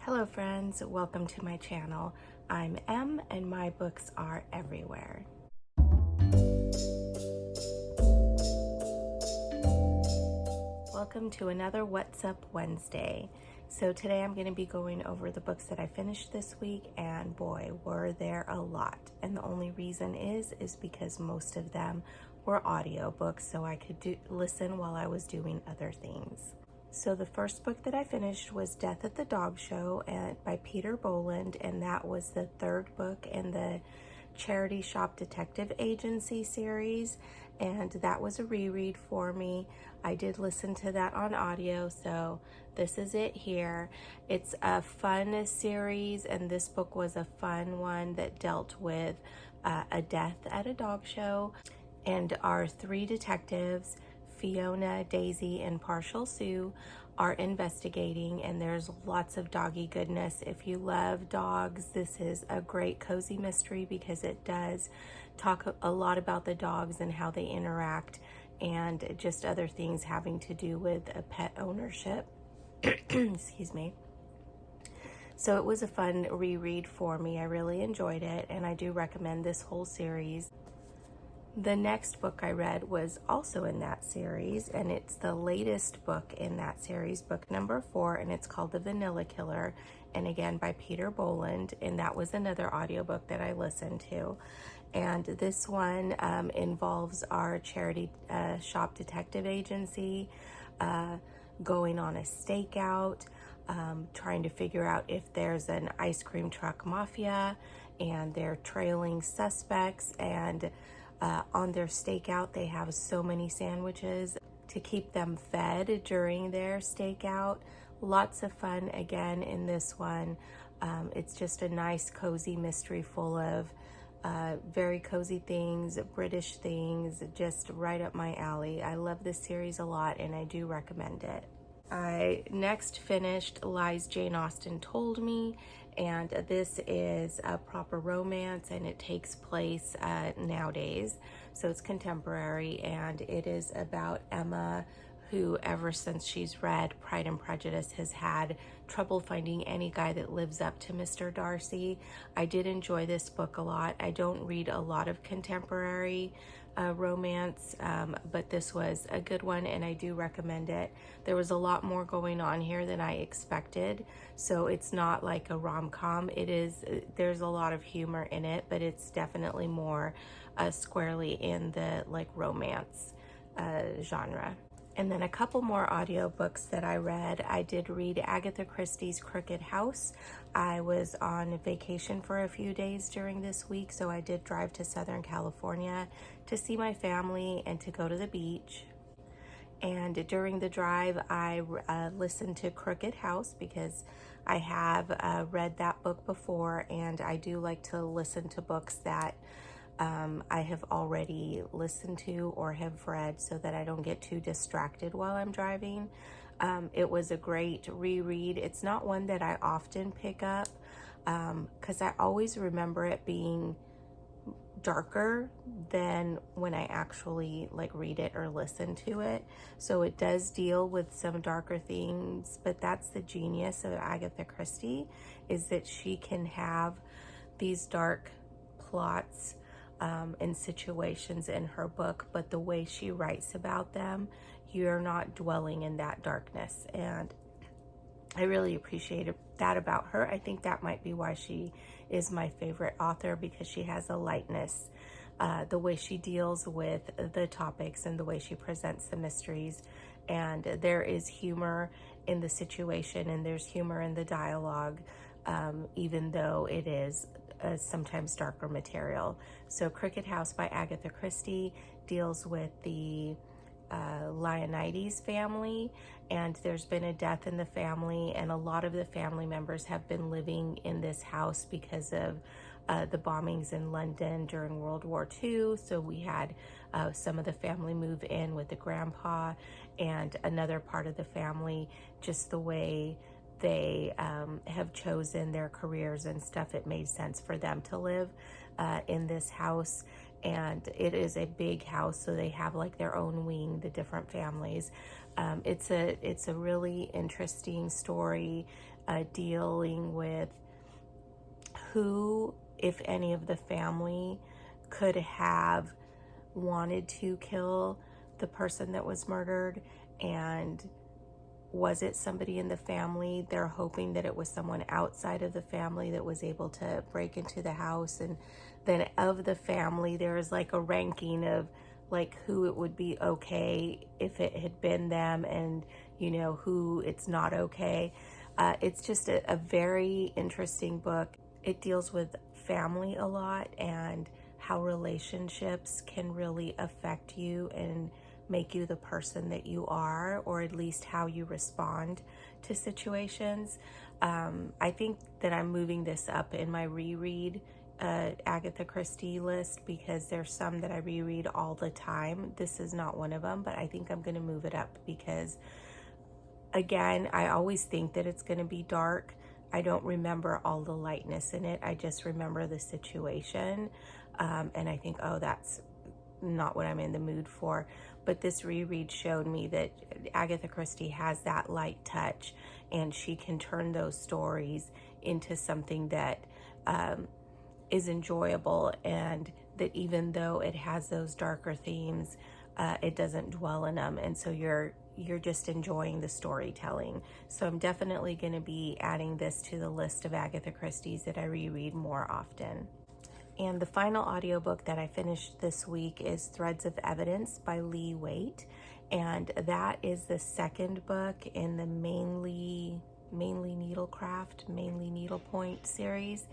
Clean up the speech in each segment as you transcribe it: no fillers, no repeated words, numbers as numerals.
Hello friends, welcome to my channel. I'm Em and my books are everywhere. Welcome to another What's Up Wednesday. So today I'm going to be going over the books that I finished this week, and boy, were there a lot. And the only reason is because most of them were audiobooks, so I could listen while I was doing other things. So the first book that I finished was Death at the Dog Show by Peter Boland, and that was the third book in the Charity Shop Detective Agency series, and that was a reread for me. I did listen to that on audio, so this is it here. It's a fun series, and this book was a fun one that dealt with a death at a dog show, and our three detectives, Fiona, Daisy, and Partial Sue, are investigating, and there's lots of doggy goodness. If you love dogs, this is a great cozy mystery because it does talk a lot about the dogs and how they interact and just other things having to do with a pet ownership. Excuse me. So it was a fun reread for me. I really enjoyed it, and I do recommend this whole series. The next book I read was also in that series, and it's the latest book in that series, book number 4, and it's called The Vanilla Killer, and again by Peter Boland, and that was another audiobook that I listened to. And this one involves our charity shop detective agency going on a stakeout, trying to figure out if there's an ice cream truck mafia, and they're trailing suspects, and on their stakeout, they have so many sandwiches to keep them fed during their stakeout. Lots of fun again in this one. It's just a nice, cozy mystery full of very cozy things, British things, just right up my alley. I love this series a lot, and I do recommend it. I next finished Lies Jane Austen Told Me, and this is a proper romance, and it takes place nowadays, so it's contemporary, and it is about Emma, who ever since she's read Pride and Prejudice has had trouble finding any guy that lives up to Mr. Darcy. I did enjoy this book a lot. I don't read a lot of contemporary romance, but this was a good one, and I do recommend it. There was a lot more going on here than I expected, so it's not like a rom-com. There's a lot of humor in it, but it's definitely more squarely in the like romance genre. And then a couple more audiobooks that I read. I did read Agatha Christie's Crooked House. I was on vacation for a few days during this week, so I did drive to Southern California to see my family and to go to the beach. And during the drive, I listened to Crooked House because I have read that book before, and I do like to listen to books that I have already listened to or have read so that I don't get too distracted while I'm driving. It was a great reread. It's not one that I often pick up because I always remember it being darker than when I actually like read it or listen to it. So it does deal with some darker things, but that's the genius of Agatha Christie, is that she can have these dark plots and situations in her book, but the way she writes about them, you're not dwelling in that darkness, and I really appreciated that about her. I think that might be why she is my favorite author, because she has a lightness, the way she deals with the topics and the way she presents the mysteries, and there is humor in the situation and there's humor in the dialogue, even though it is sometimes darker material. So Crooked House by Agatha Christie deals with the Leonidas family, and there's been a death in the family, and a lot of the family members have been living in this house because of the bombings in London during World War II. So we had some of the family move in with the grandpa, and another part of the family, just the way they have chosen their careers and stuff, it made sense for them to live in this house. And it is a big house, so they have like their own wing, the different families. It's a really interesting story. dealing with who, if any of the family, could have wanted to kill the person that was murdered, and was it somebody in the family? They're hoping that it was someone outside of the family that was able to break into the house. And then of the family, there's like a ranking of like who it would be okay if it had been them, and you know who it's not okay. It's just a very interesting book. It deals with family a lot and how relationships can really affect you and make you the person that you are, or at least how you respond to situations. I think that I'm moving this up in my reread Agatha Christie list, because there's some that I reread all the time. This is not one of them, but I think I'm going to move it up because, again, I always think that it's going to be dark. I don't remember all the lightness in it. I just remember the situation. And I think, oh, that's not what I'm in the mood for. But this reread showed me that Agatha Christie has that light touch, and she can turn those stories into something that is enjoyable, and that even though it has those darker themes, it doesn't dwell in them, and so you're just enjoying the storytelling. So I'm definitely going to be adding this to the list of Agatha Christie's that I reread more often. And the final audiobook that I finished this week is Threads of Evidence by Wright, and that is the second book in the mainly needlepoint series.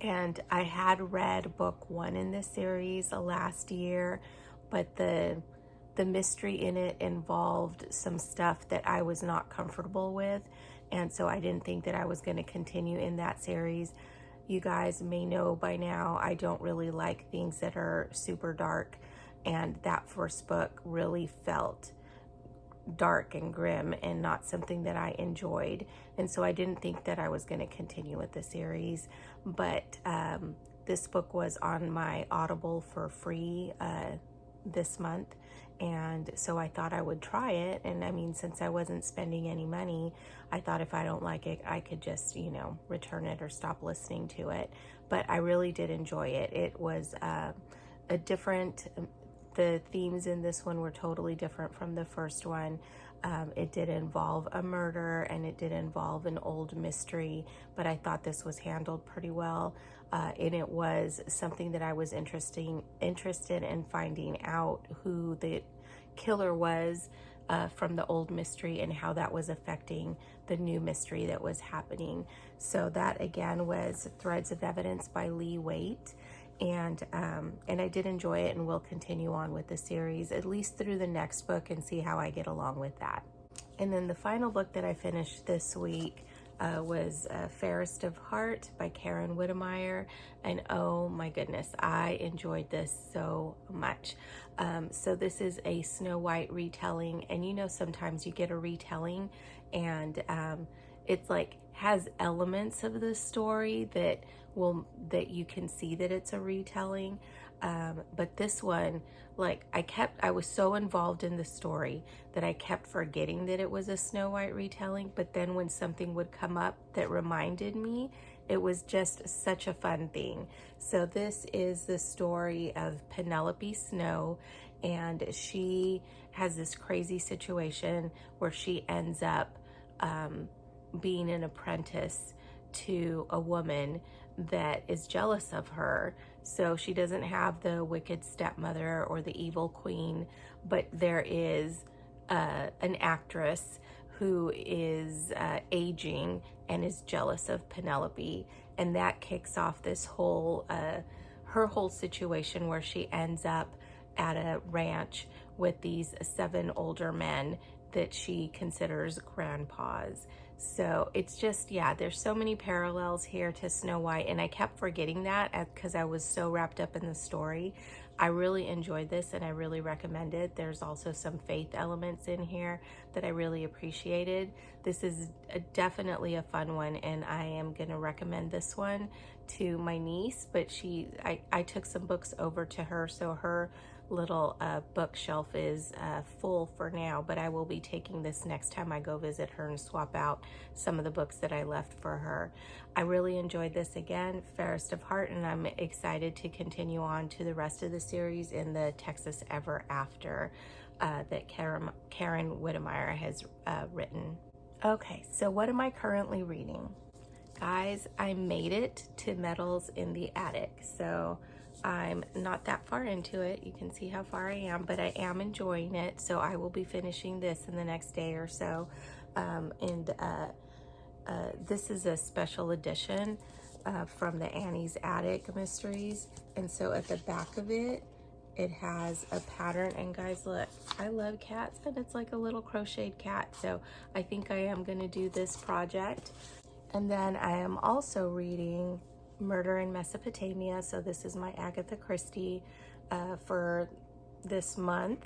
And I had read book 1 in this series last year, but the mystery in it involved some stuff that I was not comfortable with, and so I didn't think that I was going to continue in that series. You guys may know by now I don't really like things that are super dark, and that first book really felt dark and grim and not something that I enjoyed, and so I didn't think that I was going to continue with the series. But this book was on my Audible for free this month, and so I thought I would try it. And I mean, since I wasn't spending any money, I thought if I don't like it, I could just, return it or stop listening to it. But I really did enjoy it. It was the themes in this one were totally different from the first one. It did involve a murder, and it did involve an old mystery, but I thought this was handled pretty well. And it was something that I was interested in finding out who the killer was from the old mystery and how that was affecting the new mystery that was happening. So that again was Threads of Evidence by Wright. And I did enjoy it, and will continue on with the series, at least through the next book, and see how I get along with that. And then the final book that I finished this week was Fairest of Heart by Witemeyer, and oh my goodness, I enjoyed this so much. So this is a Snow White retelling, and sometimes you get a retelling and it's like has elements of the story that you can see that it's a retelling, but this one, I was so involved in the story that I kept forgetting that it was a Snow White retelling. But then when something would come up that reminded me, it was just such a fun thing. So this is the story of Penelope Snow, and she has this crazy situation where she ends up being an apprentice to a woman that is jealous of her. So she doesn't have the wicked stepmother or the evil queen, but there is an actress who is aging and is jealous of Penelope, and that kicks off this whole her whole situation where she ends up at a ranch with these 7 older men that she considers grandpas. So it's just, there's so many parallels here to Snow White, and I kept forgetting that because I was so wrapped up in the story. I really enjoyed this, and I really recommend it. There's also some faith elements in here that I really appreciated. This is definitely a fun one, and I am going to recommend this one to my niece, but I took some books over to her, so her little bookshelf is full for now, but I will be taking this next time I go visit her and swap out some of the books that I left for her. I really enjoyed this again, Fairest of Heart, and I'm excited to continue on to the rest of the series in the Texas Ever After that Karen Witemeyer has written. Okay, so what am I currently reading? Guys, I made it to Metals in the Attic, so I'm not that far into it. You can see how far I am, but I am enjoying it, so I will be finishing this in the next day or so. This is a special edition from the Annie's Attic Mysteries, and so at the back of it, it has a pattern. And guys, look, I love cats, and it's like a little crocheted cat, so I think I am going to do this project. And then I am also reading Murder in Mesopotamia. So this is my Agatha Christie for this month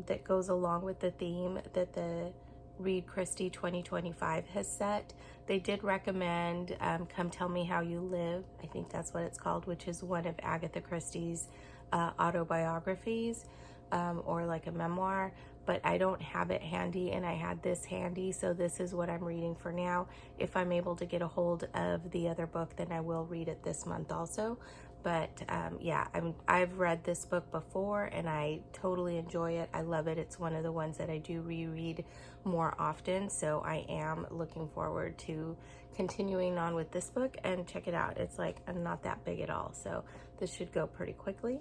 that goes along with the theme that the Read Christie 2025 has set. They did recommend Come Tell Me How You Live. I think that's what it's called, which is one of Agatha Christie's autobiographies or like a memoir. But I don't have it handy, and I had this handy, so this is what I'm reading for now. If I'm able to get a hold of the other book, then I will read it this month also. But yeah, I've read this book before, and I totally enjoy it. I love it. It's one of the ones that I do reread more often, so I am looking forward to continuing on with this book. And check it out. It's like not that big at all, so this should go pretty quickly.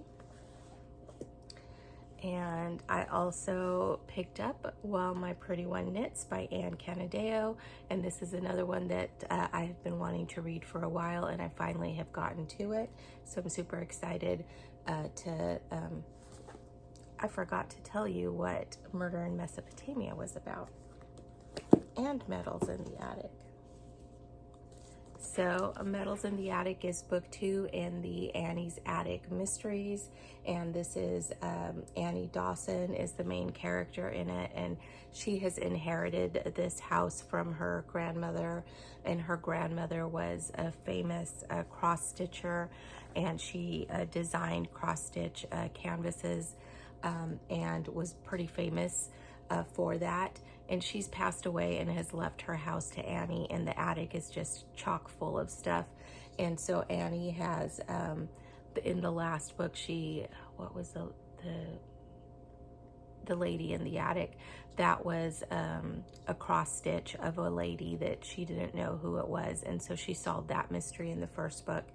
And I also picked up While My Pretty One Knits by Canadeo, and this is another one that I have been wanting to read for a while, and I finally have gotten to it, so I'm super excited I forgot to tell you what Murder in Mesopotamia was about, and Metals in the Attic. So Metals in the Attic is book 2 in the Annie's Attic Mysteries, and this is Annie Dawson is the main character in it, and she has inherited this house from her grandmother, and her grandmother was a famous cross-stitcher, and she designed cross-stitch canvases and was pretty famous for that. And she's passed away and has left her house to Annie, and the attic is just chock full of stuff. And so Annie has in the last book, what was the lady in the attic, that was a cross stitch of a lady that she didn't know who it was, and so she solved that mystery in the first book.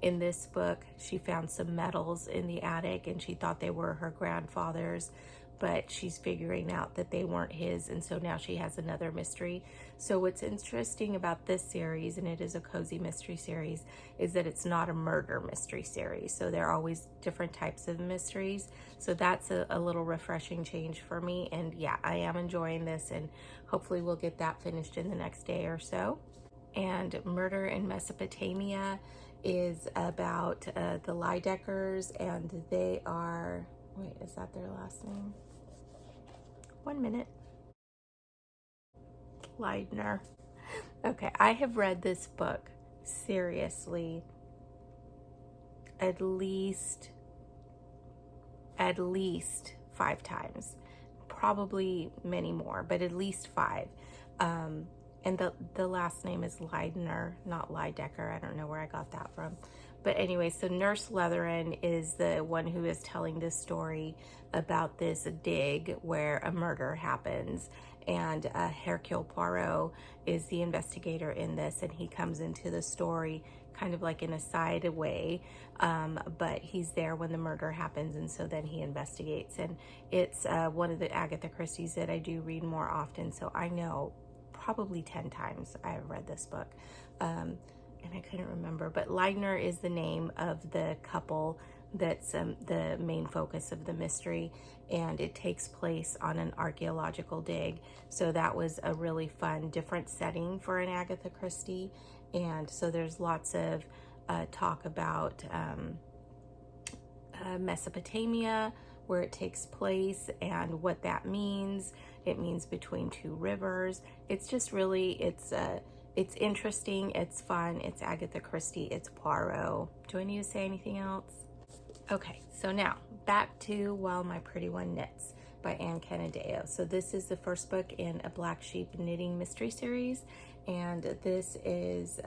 In this book, she found some medals in the attic, and she thought they were her grandfather's, but she's figuring out that they weren't his, and so now she has another mystery. So what's interesting about this series, and it is a cozy mystery series, is that it's not a murder mystery series. So there are always different types of mysteries. So that's a little refreshing change for me, and yeah, I am enjoying this, and hopefully we'll get that finished in the next day or so. And Murder in Mesopotamia is about the Lydeckers, and they are, wait, is that their last name? 1 minute. Leidner. Okay, I have read this book seriously at least 5 times, probably many more, but at least 5. And the last name is Leidner, not Lydecker. I don't know where I got that from. But anyway, so Nurse Leatherin is the one who is telling this story about this dig where a murder happens. And Hercule Poirot is the investigator in this, and he comes into the story kind of like in a side way, but he's there when the murder happens, and so then he investigates. And it's one of the Agatha Christie's that I do read more often, so I know probably 10 times I've read this book. And I couldn't remember, but Leidner is the name of the couple that's the main focus of the mystery, and it takes place on an archaeological dig. So that was a really fun, different setting for an Agatha Christie. And so there's lots of talk about Mesopotamia, where it takes place, and what that means. It means between 2 rivers. It's just really, it's interesting, it's fun, it's Agatha Christie, it's Poirot. Do I need to say anything else? Okay, so now back to While My Pretty One Knits by Canadeo. So this is the first book in a Black Sheep knitting mystery series, and this is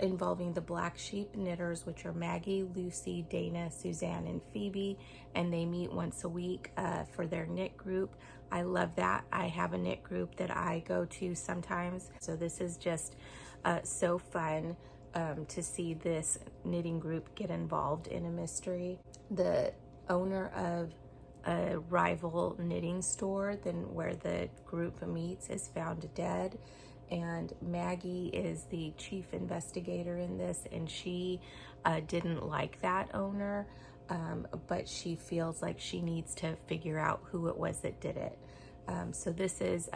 involving the Black Sheep knitters, which are Maggie, Lucy, Dana, Suzanne, and Phoebe, and they meet once a week for their knit group. I love that. I have a knit group that I go to sometimes, so this is just so fun to see this knitting group get involved in a mystery. The owner of a rival knitting store than where the group meets is found dead, and Maggie is the chief investigator in this, and she didn't like that owner, but she feels like she needs to figure out who it was that did it. So this is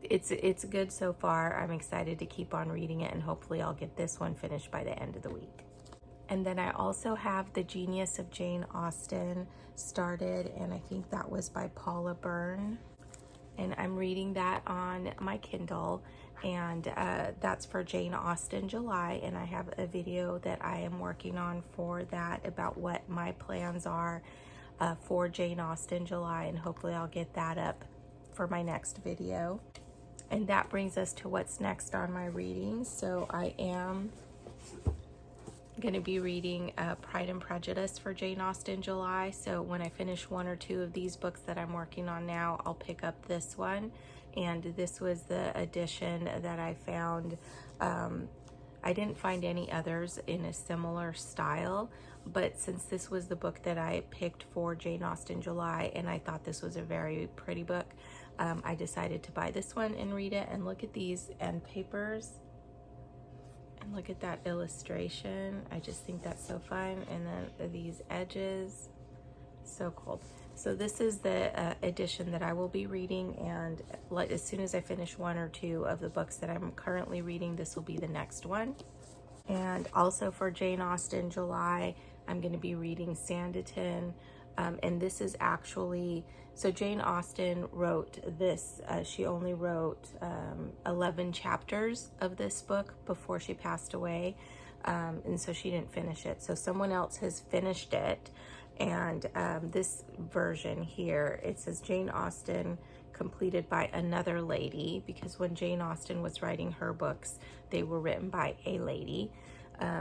it's good so far. I'm excited to keep on reading it, and hopefully I'll get this one finished by the end of the week. And then I also have The Genius of Jane Austen started, and I think that was by Paula Byrne. And I'm reading that on my Kindle, and that's for Jane Austen July, and I have a video that I am working on for that about what my plans are for Jane Austen July, and hopefully I'll get that up for my next video. And that brings us to what's next on my reading. So I am going to be reading Pride and Prejudice for Jane Austen July. So when I finish one or two of these books that I'm working on now, I'll pick up this one. And this was the edition that I found. I didn't find any others in a similar style, but since this was the book that I picked for Jane Austen July, and I thought this was a very pretty book, I decided to buy this one and read it. And look at these end papers. And look at that illustration. I just think that's so fun. And then these edges, so cool. So this is the edition that I will be reading, and as soon as I finish one or two of the books that I'm currently reading, this will be the next one. And also for Jane Austen July, I'm going to be reading Sandition, and this is actually, so Jane Austen wrote this, she only wrote 11 chapters of this book before she passed away, and so she didn't finish it. So someone else has finished it, and this version here, it says Jane Austen completed by another lady, because when Jane Austen was writing her books, they were written by a lady.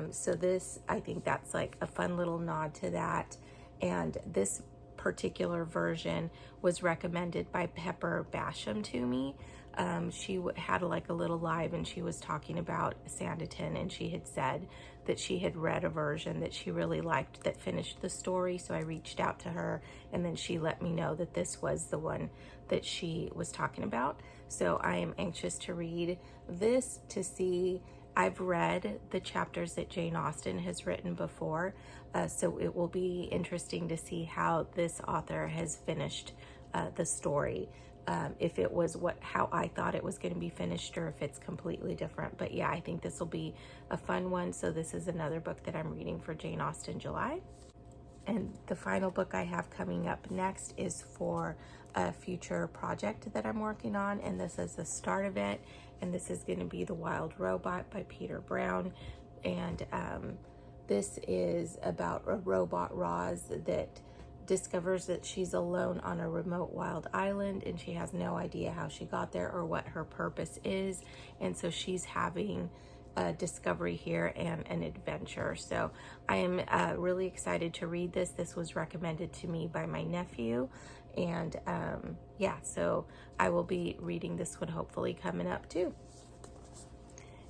So this, I think that's like a fun little nod to that. And this particular version was recommended by Pepper Basham to me. She had like a little live, and she was talking about Sanditon, and she had said that she had read a version that she really liked that finished the story. So I reached out to her, and then she let me know that this was the one that she was talking about. So I am anxious to read this to see. I've read the chapters that Jane Austen has written before, so it will be interesting to see how this author has finished the story. If it was how I thought it was going to be finished, or if it's completely different. But yeah, I think this will be a fun one. So this is another book that I'm reading for Jane Austen July. And the final book I have coming up next is for a future project that I'm working on, and this is the start of it. And this is going to be The Wild Robot by Peter Brown. And this is about a robot, Roz, that discovers that she's alone on a remote wild island, and she has no idea how she got there or what her purpose is. And so she's having a discovery here and an adventure. So I am really excited to read this. This was recommended to me by my nephew. And yeah, so I will be reading this one hopefully coming up too.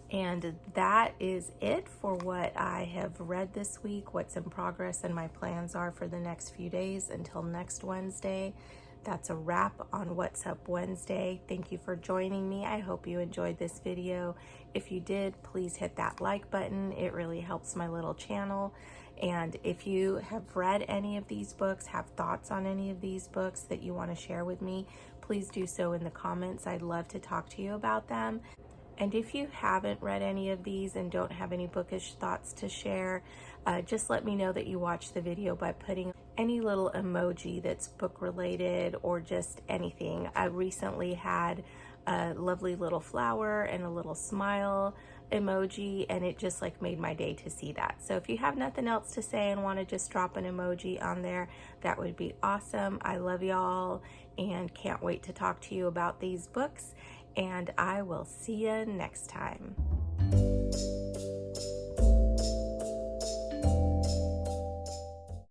And that is it for what I have read this week, what's in progress, and my plans are for the next few days until next Wednesday. That's a wrap on What's Up Wednesday. Thank you for joining me. I hope you enjoyed this video. If you did, please hit that like button. It really helps my little channel. And if you have read any of these books, have thoughts on any of these books that you want to share with me, please do so in the comments. I'd love to talk to you about them. And if you haven't read any of these and don't have any bookish thoughts to share, just let me know that you watched the video by putting any little emoji that's book related or just anything. I recently had a lovely little flower and a little smile emoji, and it just like made my day to see that. So if you have nothing else to say and want to just drop an emoji on there, that would be awesome. I love y'all and can't wait to talk to you about these books, and I will see you next time.